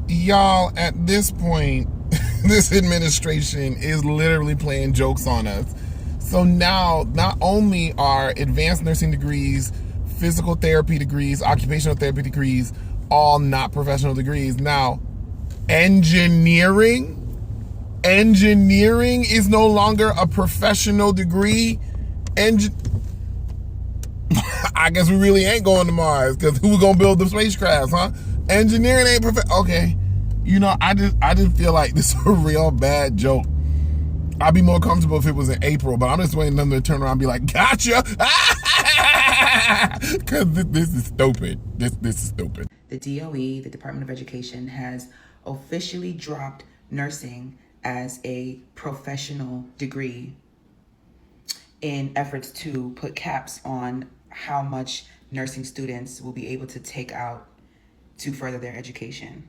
Y'all, at this point, this administration is literally playing jokes on us. So now, not only are advanced nursing degrees, physical therapy degrees, occupational therapy degrees, all not professional degrees, now engineering is no longer a professional degree. I guess we really ain't going to Mars, because who's gonna build the spacecrafts, huh? Engineering ain't okay. I just feel like this is a real bad joke. I'd be more comfortable if it was in April, but I'm just waiting for them to turn around and be like, gotcha! Because this is stupid. This is stupid. The DOE, the Department of Education, has officially dropped nursing as a professional degree in efforts to put caps on how much nursing students will be able to take out to further their education.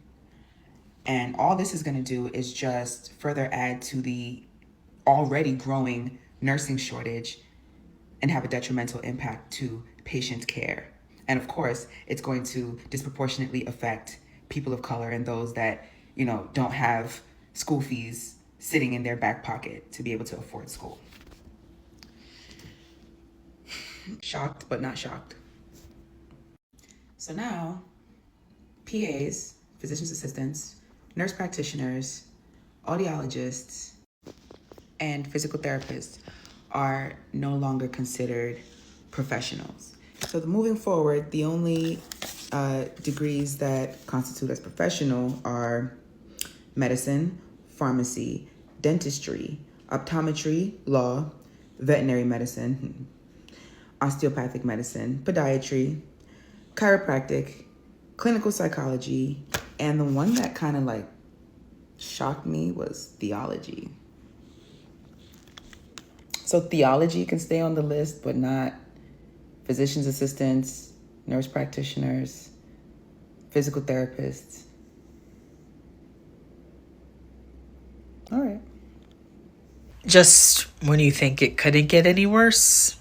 And all this is going to do is just further add to the already growing nursing shortage and have a detrimental impact to patient care. And of course, it's going to disproportionately affect people of color and those that, don't have school fees sitting in their back pocket to be able to afford school. Shocked, but not shocked. So now, PAs, physician's assistants, nurse practitioners, audiologists, and physical therapists are no longer considered professionals. So moving forward, the only degrees that constitute as professional are medicine, pharmacy, dentistry, optometry, law, veterinary medicine, osteopathic medicine, podiatry, chiropractic, clinical psychology, and the one that kind of shocked me was theology. So theology can stay on the list, but not physician's assistants, nurse practitioners, physical therapists. All right. Just when you think it couldn't get any worse,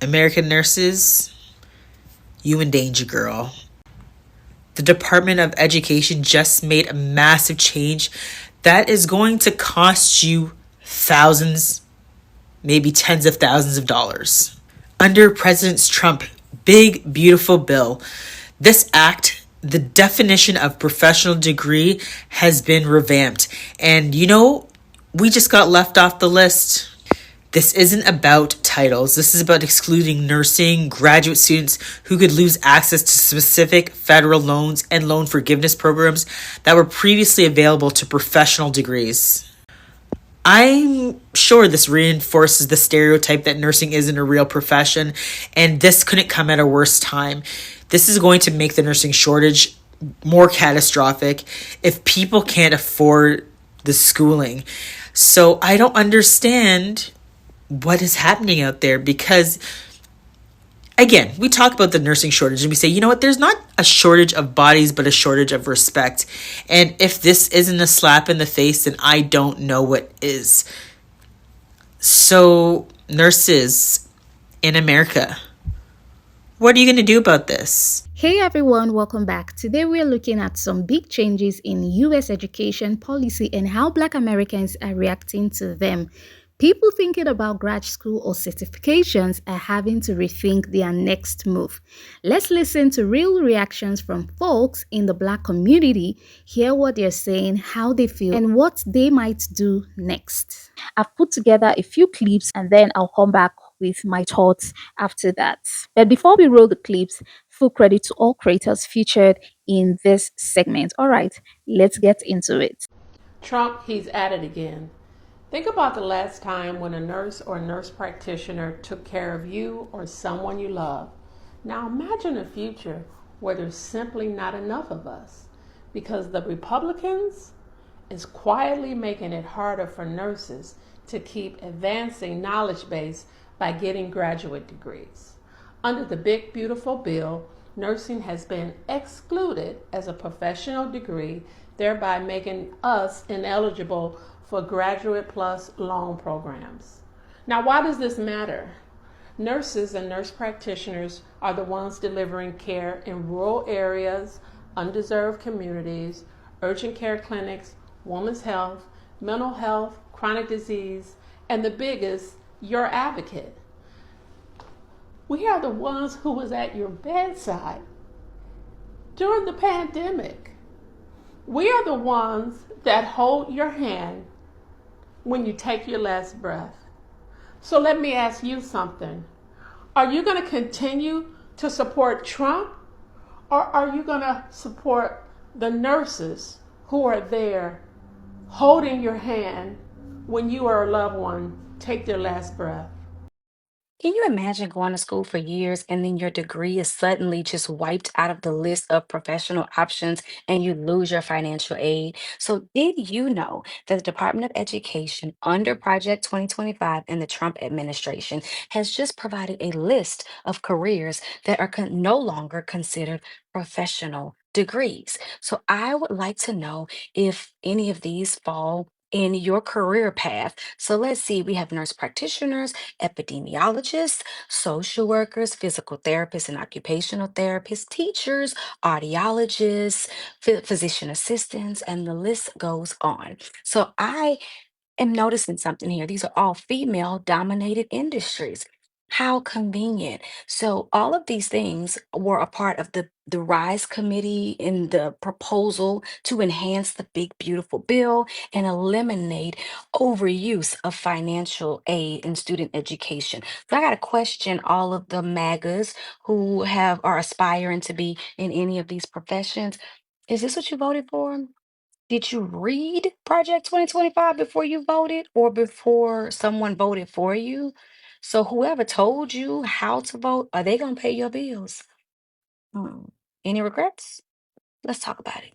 American nurses, you in danger, girl. The Department of Education just made a massive change that is going to cost you thousands, maybe tens of thousands of dollars. Under President Trump's big, beautiful bill, this act, the definition of professional degree has been revamped. And we just got left off the list. This isn't about titles. This is about excluding nursing graduate students who could lose access to specific federal loans and loan forgiveness programs that were previously available to professional degrees. I'm sure this reinforces the stereotype that nursing isn't a real profession, and this couldn't come at a worse time. This is going to make the nursing shortage more catastrophic if people can't afford the schooling. So I don't understand what is happening out there, because again, we talk about the nursing shortage and we say, there's not a shortage of bodies, but a shortage of respect. And if this isn't a slap in the face, then I don't know what is. So nurses in America, what are you going to do about this? Hey everyone, welcome back. Today we're looking at some big changes in US education policy and how Black Americans are reacting to them. People thinking about grad school or certifications are having to rethink their next move. Let's listen to real reactions from folks in the Black community, hear what they're saying, how they feel, and what they might do next. I've put together a few clips and then I'll come back with my thoughts after that. But before we roll the clips, full credit to all creators featured in this segment. All right, let's get into it. Trump, he's at it again. Think about the last time when a nurse or nurse practitioner took care of you or someone you love. Now imagine a future where there's simply not enough of us, because the Republicans is quietly making it harder for nurses to keep advancing knowledge base by getting graduate degrees. Under the big beautiful bill, nursing has been excluded as a professional degree, thereby making us ineligible for graduate plus loan programs. Now, why does this matter? Nurses and nurse practitioners are the ones delivering care in rural areas, undeserved communities, urgent care clinics, women's health, mental health, chronic disease, and the biggest, your advocate. We are the ones who was at your bedside during the pandemic. We are the ones that hold your hand when you take your last breath. So let me ask you something. Are you going to continue to support Trump, or are you going to support the nurses who are there holding your hand when you or a loved one take their last breath? Can you imagine going to school for years and then your degree is suddenly just wiped out of the list of professional options and you lose your financial aid? So, did you know that the Department of Education, under Project 2025 and the Trump administration, has just provided a list of careers that are no longer considered professional degrees? So, I would like to know if any of these fall in your career path. So, let's see, we have nurse practitioners, epidemiologists, social workers, physical therapists and occupational therapists, teachers, audiologists, physician assistants, and the list goes on. So I am noticing something here. These are all female dominated industries. How convenient. So all of these things were a part of the RISE committee in the proposal to enhance the big beautiful bill and eliminate overuse of financial aid in student education. So I got to question all of the MAGAs who have are aspiring to be in any of these professions. Is this what you voted for? Did you read Project 2025 before you voted or before someone voted for you? So whoever told you how to vote, are they going to pay your bills? Hmm. Any regrets? Let's talk about it.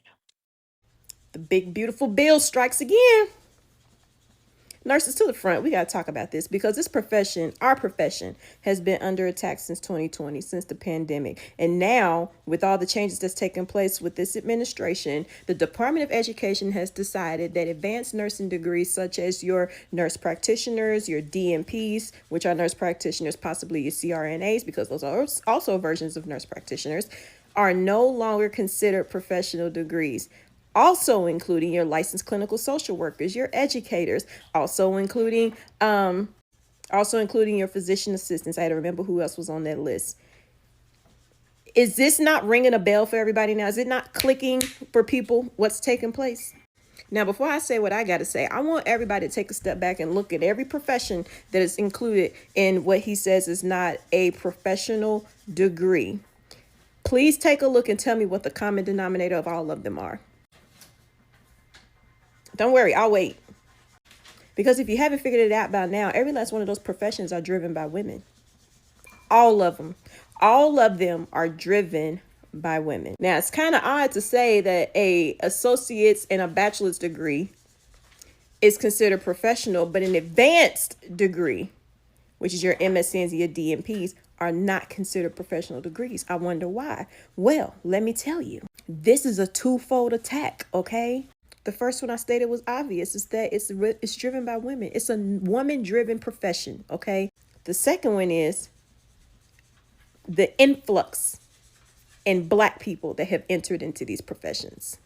The big, beautiful bill strikes again. Nurses to the front, we got to talk about this because this profession, our profession, has been under attack since 2020, since the pandemic. And now, with all the changes that's taken place with this administration, the Department of Education has decided that advanced nursing degrees, such as your nurse practitioners, your DNPs, which are nurse practitioners, possibly your CRNAs, because those are also versions of nurse practitioners, are no longer considered professional degrees, also including your licensed clinical social workers, your educators, also including your physician assistants. I had to remember who else was on that list. Is this not ringing a bell for everybody now? Is it not clicking for people what's taking place? Now, before I say what I got to say, I want everybody to take a step back and look at every profession that is included in what he says is not a professional degree. Please take a look and tell me what the common denominator of all of them are. Don't worry, I'll wait. Because if you haven't figured it out by now, every last one of those professions are driven by women. All of them. All of them are driven by women. Now, it's kind of odd to say that a associate's and a bachelor's degree is considered professional, but an advanced degree, which is your MSNs and your DNPs, are not considered professional degrees. I wonder why. Well, let me tell you. This is a twofold attack, okay? The first one I stated was obvious, is that it's driven by women. It's a woman-driven profession, okay? The second one is the influx in Black people that have entered into these professions.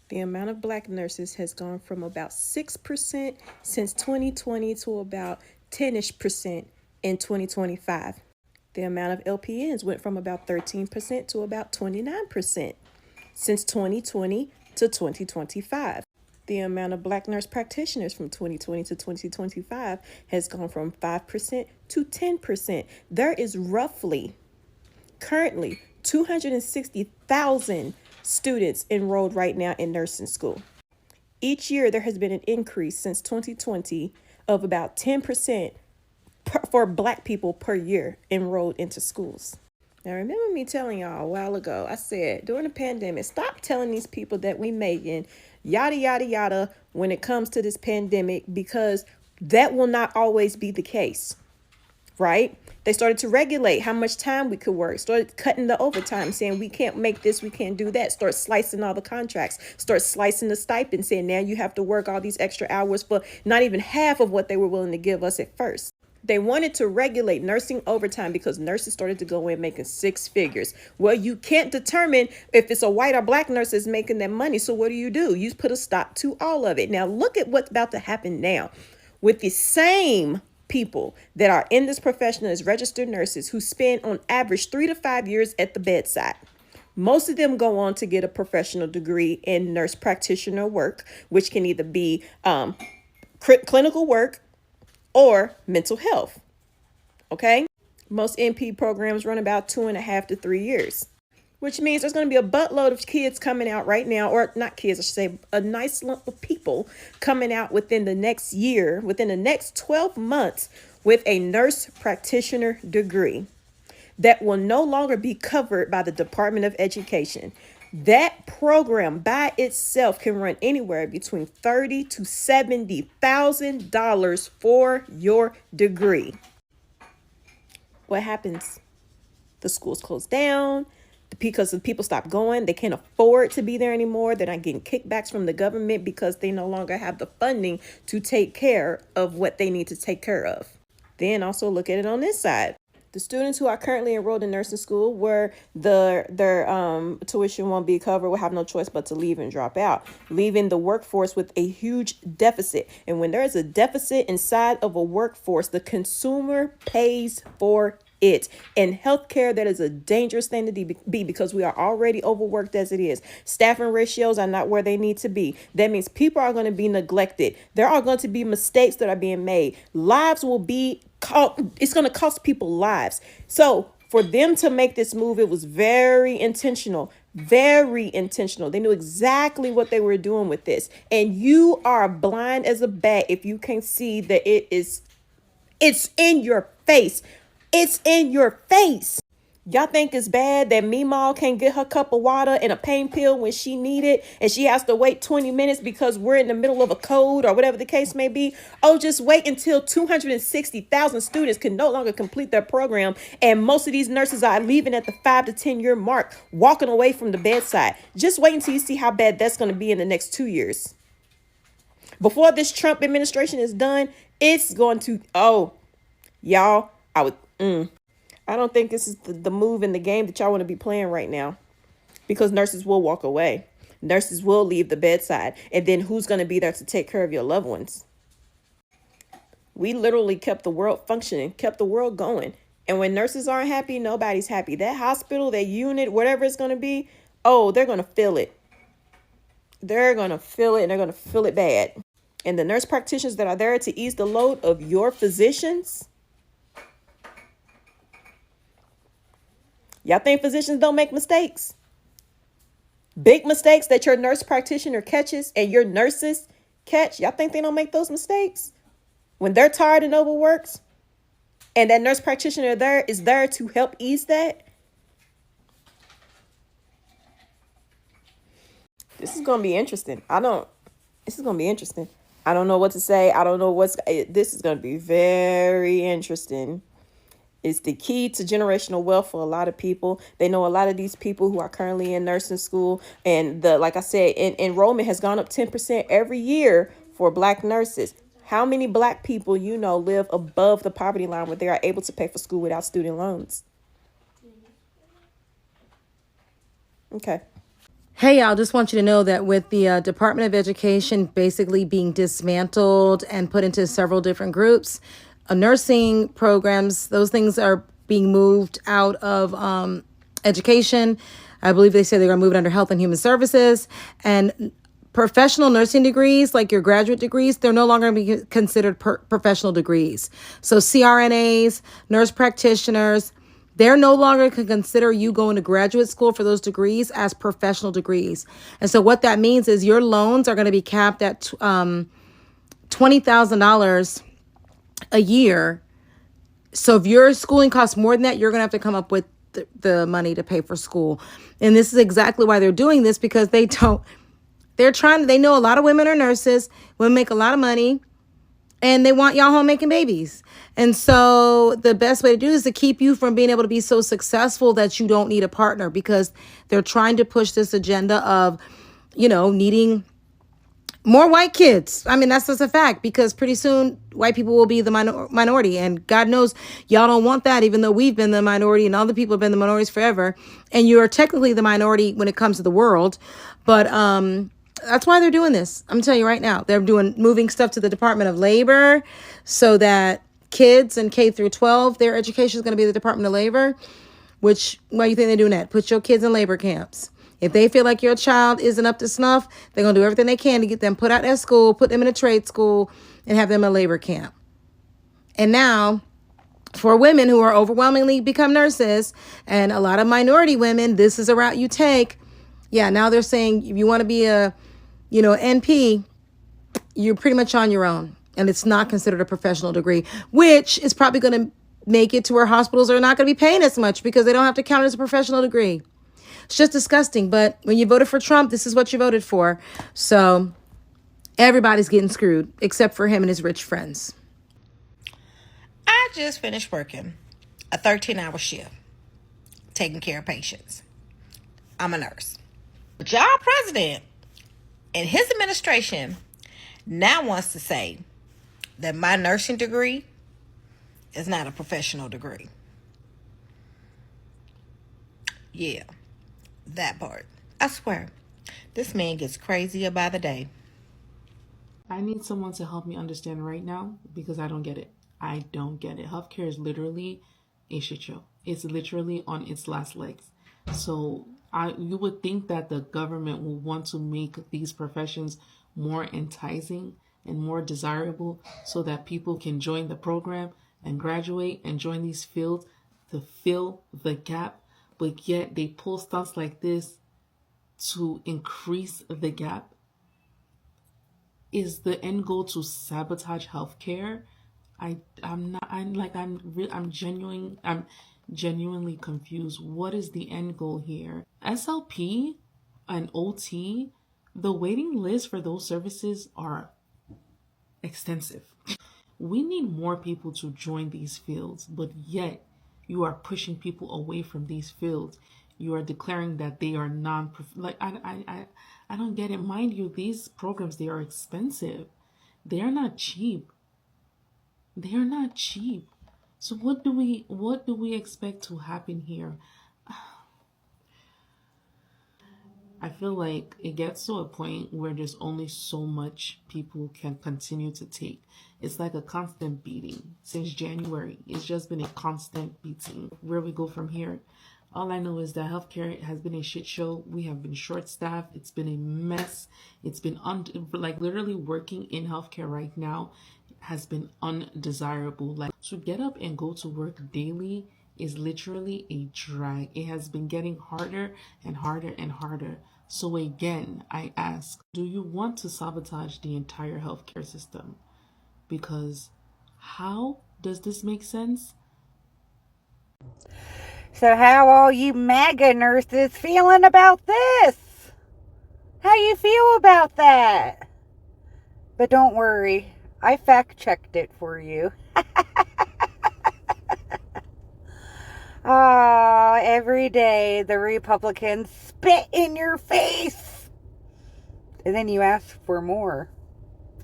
The amount of Black nurses has gone from about 6% since 2020 to about 10-ish% in 2025. The amount of LPNs went from about 13% to about 29% since 2020 to 2025. The amount of Black nurse practitioners from 2020 to 2025 has gone from 5% to 10%. There is currently 260,000 students enrolled right now in nursing school. Each year, there has been an increase since 2020 of about 10% for Black people per year enrolled into schools. Now, remember me telling y'all a while ago, I said during the pandemic, stop telling these people that we making yada, yada, yada when it comes to this pandemic, because that will not always be the case, right? They started to regulate how much time we could work, started cutting the overtime, saying we can't make this, we can't do that, start slicing all the contracts, start slicing the stipend, saying now you have to work all these extra hours for not even half of what they were willing to give us at first. They wanted to regulate nursing overtime because nurses started to go in making six figures. Well, you can't determine if it's a white or black nurse that's making that money. So what do? You put a stop to all of it. Now, look at what's about to happen now with the same people that are in this profession as registered nurses who spend on average 3 to 5 years at the bedside. Most of them go on to get a professional degree in nurse practitioner work, which can either be clinical work or mental health. Okay. Most NP programs run about 2.5 to 3 years, which means there's going to be a buttload of kids coming out right now, or not kids, I should say, a nice lump of people coming out within the next year, within the next 12 months with a nurse practitioner degree that will no longer be covered by the Department of Education. That program by itself can run anywhere between $30,000 to $70,000 for your degree. What happens? The schools close down because the people stop going. They can't afford to be there anymore. They're not getting kickbacks from the government because they no longer have the funding to take care of what they need to take care of. Then also look at it on this side. The students who are currently enrolled in nursing school where their tuition won't be covered will have no choice but to leave and drop out, leaving the workforce with a huge deficit. And when there is a deficit inside of a workforce, the consumer pays for it. In healthcare, that is a dangerous thing to be because we are already overworked as it is. Staffing ratios are not where they need to be. That means people are going to be neglected. There are going to be mistakes that are being made. Lives will be it's going to cost people lives. So for them to make this move, it was very intentional, very intentional. They knew exactly what they were doing with this. And you are blind as a bat if you can't see that it's in your face. It's in your face. Y'all think it's bad that Meemaw can't get her cup of water and a pain pill when she need it, and she has to wait 20 minutes because we're in the middle of a code or whatever the case may be? Oh, just wait until 260,000 students can no longer complete their program, and most of these nurses are leaving at the 5 to 10 year mark, walking away from the bedside. Just wait until you see how bad that's going to be in the next 2 years. Before this Trump administration is done, it's going to, y'all, I don't think this is the move in the game that y'all want to be playing right now, because nurses will walk away. Nurses will leave the bedside. And then who's going to be there to take care of your loved ones? We literally kept the world functioning, kept the world going. And when nurses aren't happy, nobody's happy. That hospital, that unit, whatever it's going to be, they're going to feel it. They're going to feel it, and they're going to feel it bad. And the nurse practitioners that are there to ease the load of your physicians, y'all think physicians don't make mistakes? Big mistakes that your nurse practitioner catches and your nurses catch. Y'all think they don't make those mistakes? When they're tired and overworked and that nurse practitioner is there to help ease that. This is going to be interesting. This is going to be interesting. I don't know what to say. I don't know this is going to be very interesting. It's the key to generational wealth for a lot of people. They know a lot of these people who are currently in nursing school. And like I said, enrollment has gone up 10% every year for Black nurses. How many Black people live above the poverty line where they are able to pay for school without student loans? Okay. Hey, y'all, just want you to know that with the Department of Education basically being dismantled and put into several different groups, nursing programs, those things are being moved out of education. I believe they say they're going to move it under Health and Human Services. And professional nursing degrees, like your graduate degrees, they're no longer going to be considered professional degrees. So CRNAs, nurse practitioners, they're no longer can consider you going to graduate school for those degrees as professional degrees. And so what that means is your loans are going to be capped at $20,000 a year. So if your schooling costs more than that, you're going to have to come up with the money to pay for school. And this is exactly why they're doing this, because they know a lot of women are nurses, women make a lot of money, and they want y'all home making babies. And so the best way to do this is to keep you from being able to be so successful that you don't need a partner, because they're trying to push this agenda of, needing more white kids. I mean, that's just a fact, because pretty soon white people will be the minority. And God knows y'all don't want that, even though we've been the minority and other people have been the minorities forever. And you are technically the minority when it comes to the world. But that's why they're doing this. I'm telling you right now, they're moving stuff to the Department of Labor so that kids in K through 12, their education is going to be the Department of Labor. Which, why do you think they're doing that? Put your kids in labor camps. If they feel like your child isn't up to snuff, they're going to do everything they can to get them put out of school, put them in a trade school, and have them in a labor camp. And now, for women who are overwhelmingly become nurses, and a lot of minority women, this is a route you take. Yeah, now they're saying if you want to be a, NP, you're pretty much on your own. And it's not considered a professional degree, which is probably going to make it to where hospitals are not going to be paying as much because they don't have to count it as a professional degree. It's just disgusting. But when you voted for Trump, this is what you voted for. So everybody's getting screwed except for him and his rich friends. I just finished working a 13-hour shift, taking care of patients. I'm a nurse. But y'all president and his administration now wants to say that my nursing degree is not a professional degree. Yeah, that part. I swear, this man gets crazier by the day. I need someone to help me understand right now because I don't get it. I don't get it. Healthcare is literally a shit show. It's literally on its last legs. So you would think that the government will want to make these professions more enticing and more desirable so that people can join the program and graduate and join these fields to fill the gap. But yet they pull stunts like this to increase the gap. Is the end goal to sabotage healthcare? I'm genuinely confused. What is the end goal here? SLP and OT, the waiting list for those services are extensive. We need more people to join these fields, but yet you are pushing people away from these fields. You are declaring that they are I don't get it. Mind you, these programs, they are expensive. They are not cheap. They are not cheap. So what do we expect to happen here? I feel like it gets to a point where there's only so much people can continue to take. It's like a constant beating. Since January, it's just been a constant beating. Where we go from here? All I know is that healthcare has been a shit show. We have been short-staffed. It's been a mess. It's been literally working in healthcare right now has been undesirable. Like, to get up and go to work daily is literally a drag. It has been getting harder and harder and harder. So again, I ask, do you want to sabotage the entire healthcare system? Because how does this make sense? So how all you MAGA nurses feeling about this? How you feel about that? But don't worry, I fact-checked it for you. Oh, every day the Republicans spit in your face. And then you ask for more.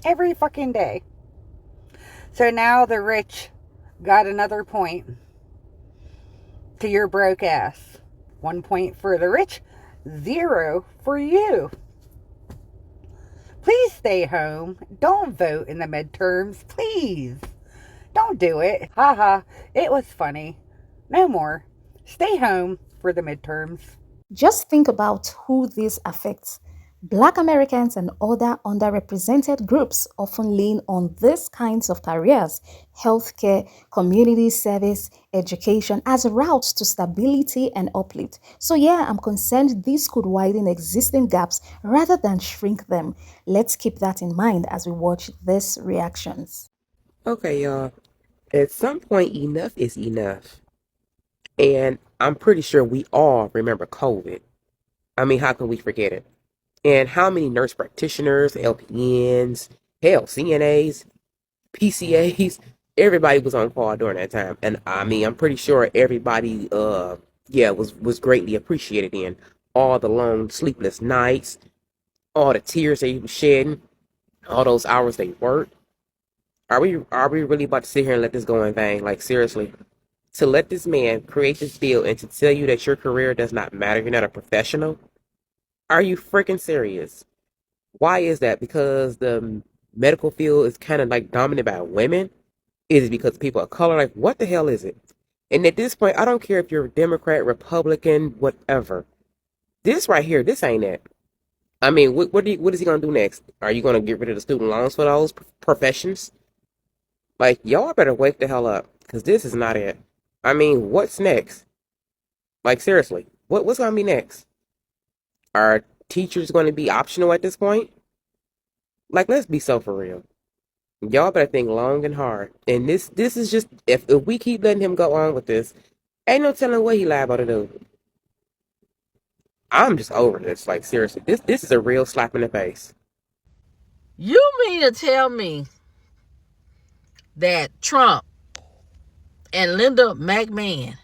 Every fucking day. So now the rich got another point to your broke ass. 1 point for the rich, 0 for you. Please stay home. Don't vote in the midterms. Please. Don't do it. Haha. It was funny. No more. Stay home for the midterms. Just think about who this affects. Black Americans and other underrepresented groups often lean on these kinds of careers, healthcare, community service, education, as routes to stability and uplift. So yeah, I'm concerned this could widen existing gaps rather than shrink them. Let's keep that in mind as we watch these reactions. Okay, y'all. At some point, enough is enough. And I'm pretty sure we all remember COVID. I mean, how could we forget it? And how many nurse practitioners, LPNs, hell, CNAs, PCAs, everybody was on call during that time. And I mean, I'm pretty sure everybody, was greatly appreciated in all the long sleepless nights, all the tears they was shedding. all those hours they work. Are we really about to sit here and let this go in vain? Like, seriously, to let this man create this bill and to tell you that your career does not matter, you're not a professional? Are you freaking serious? Why is that? Because the medical field is kind of like dominated by women? Is it because people of color? Like, what the hell is it? And at this point, I don't care if you're Democrat, Republican, whatever. This right here, this ain't it. I mean, what is he gonna do next? Are you gonna get rid of the student loans for those professions? Like, y'all better wake the hell up, because this is not it. I mean, what's next? Like, seriously, what's gonna be next? Are teachers going to be optional at this point? Like, let's be so for real. Y'all better think long and hard. And this is just, if we keep letting him go on with this, ain't no telling what he liable to do. I'm just over this. Like, seriously, this is a real slap in the face. You mean to tell me that Trump and Linda McMahon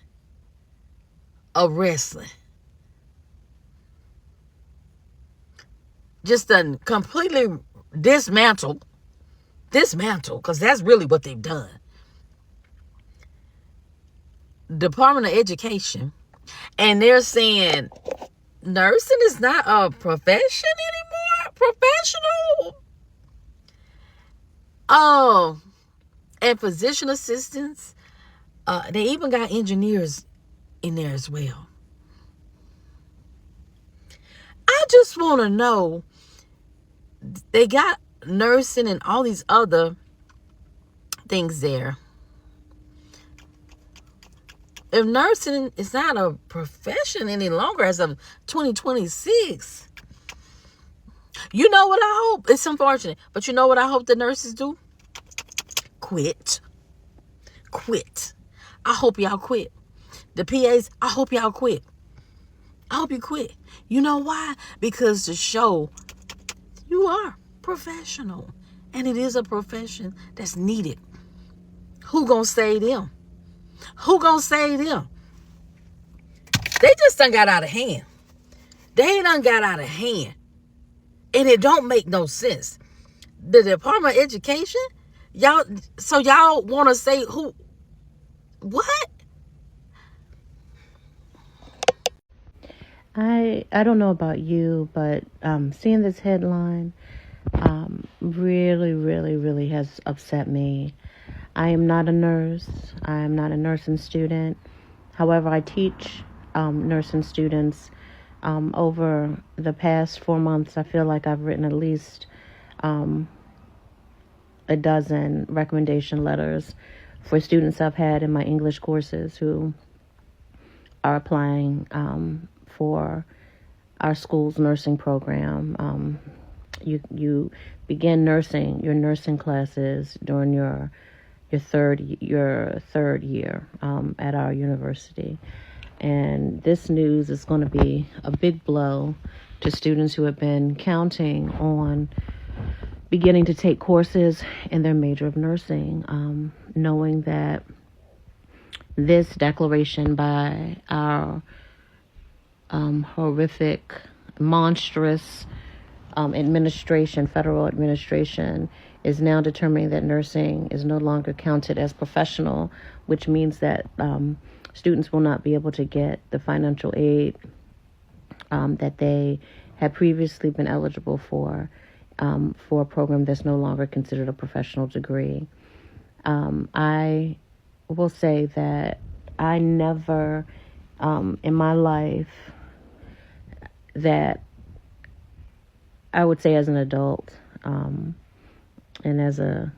of wrestling just done completely dismantle, because that's really what they've done, Department of Education, and they're saying nursing is not a profession anymore? Professional? Oh, and physician assistants. They even got engineers in there as well. I just want to know, they got nursing and all these other things there. If nursing is not a profession any longer as of 2026, you know what I hope? It's unfortunate, but you know what I hope the nurses do? Quit. I hope y'all quit. The PAs, I hope y'all quit. I hope you quit. You know why? Because to show you are professional, and it is a profession that's needed. Who gonna save them? Who gonna save them? They just done got out of hand. And it don't make no sense. The Department of Education, y'all want to say who, what? I don't know about you, but seeing this headline really, really, really has upset me. I am not a nurse. I am not a nursing student. However, I teach nursing students. Over the past 4 months, I feel like I've written at least a dozen recommendation letters for students I've had in my English courses who are applying for our school's nursing program. You begin your nursing classes during your third year at our university, and this news is going to be a big blow to students who have been counting on beginning to take courses in their major of nursing, knowing that this declaration by our horrific, monstrous federal administration, is now determining that nursing is no longer counted as professional, which means that students will not be able to get the financial aid that they had previously been eligible for a program that's no longer considered a professional degree. I will say that I never in my life, that I would say as an adult, and as a,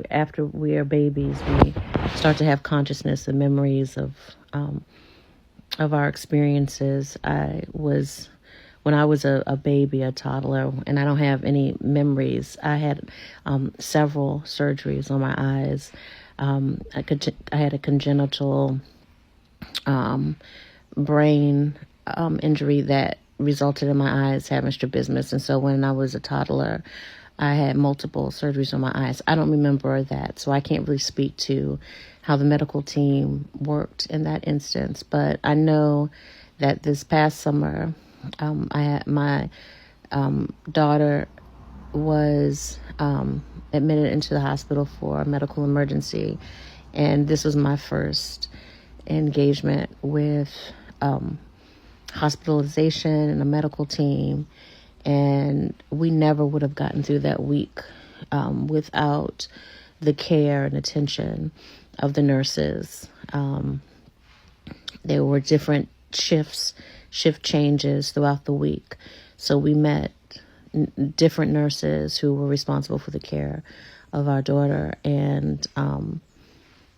after we are babies, we start to have consciousness and memories of our experiences. When I was a baby, a toddler, and I don't have any memories. I had several surgeries on my eyes. I had a congenital brain injury that resulted in my eyes having strabismus. And so when I was a toddler, I had multiple surgeries on my eyes. I don't remember that, so I can't really speak to how the medical team worked in that instance. But I know that this past summer, I had my daughter was admitted into the hospital for a medical emergency, and this was my first engagement with hospitalization and a medical team, and we never would have gotten through that week without the care and attention of the nurses. There were different shift changes throughout the week, so we met different nurses who were responsible for the care of our daughter, and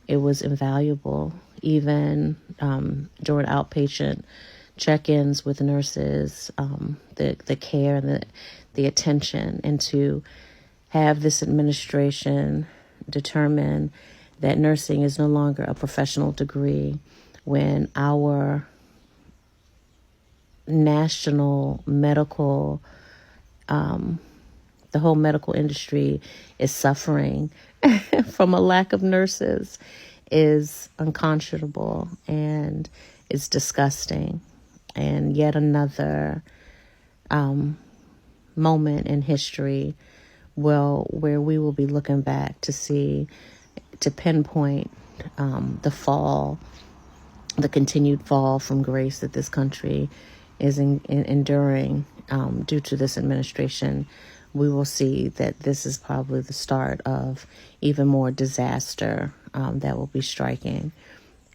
it was invaluable. Even during outpatient check-ins with nurses, the care and the attention, and to have this administration determine that nursing is no longer a professional degree when our national medical, the whole medical industry is suffering from a lack of nurses, is unconscionable, and it's disgusting. And yet another moment in history, where we will be looking back to pinpoint the continued fall from grace that this country is enduring due to this administration. We will see that this is probably the start of even more disaster that will be striking.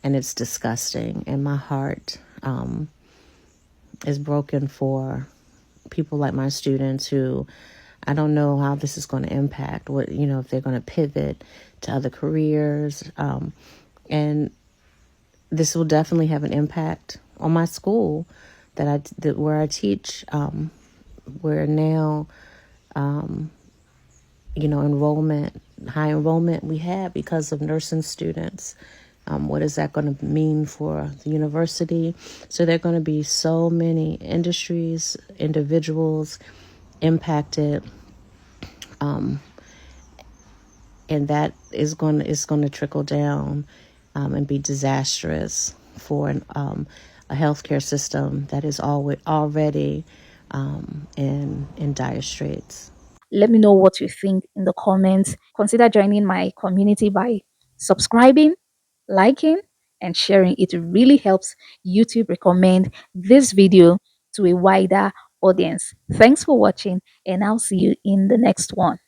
And it's disgusting. And my heart is broken for people like my students who, I don't know how this is going to impact if they're going to pivot to other careers. And this will definitely have an impact on my school where I teach, where now, high enrollment we have because of nursing students. What is that going to mean for the university? So there are going to be so many industries, individuals impacted, and that is going to trickle down and be disastrous for a healthcare system that is already in dire straits. Let me know what you think in the comments. Consider joining my community by subscribing, liking, and sharing. It really helps YouTube recommend this video to a wider audience. Thanks for watching, and I'll see you in the next one.